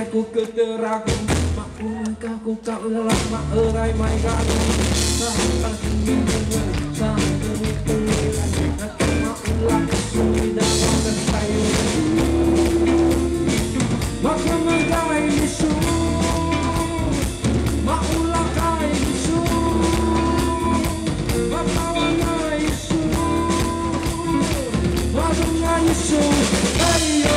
Aku keteraku makulkah ku kau lama erai mai kau sampai kini sampai kini aku maulah sudah makan kayu maka mengai isu maulah kai isu maka mengai isu maka mengai isu ayo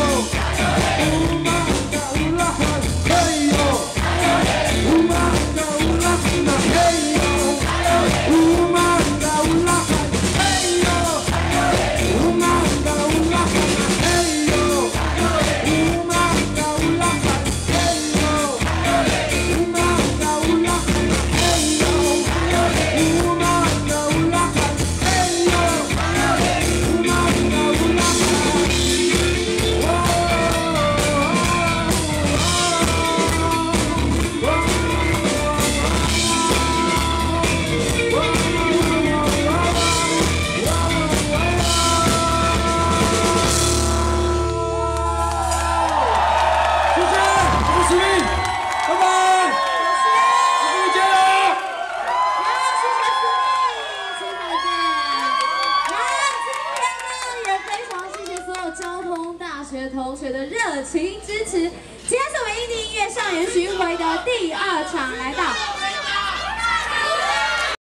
同学的热情支持，今天是我们印地音乐校园巡回的第2场，来到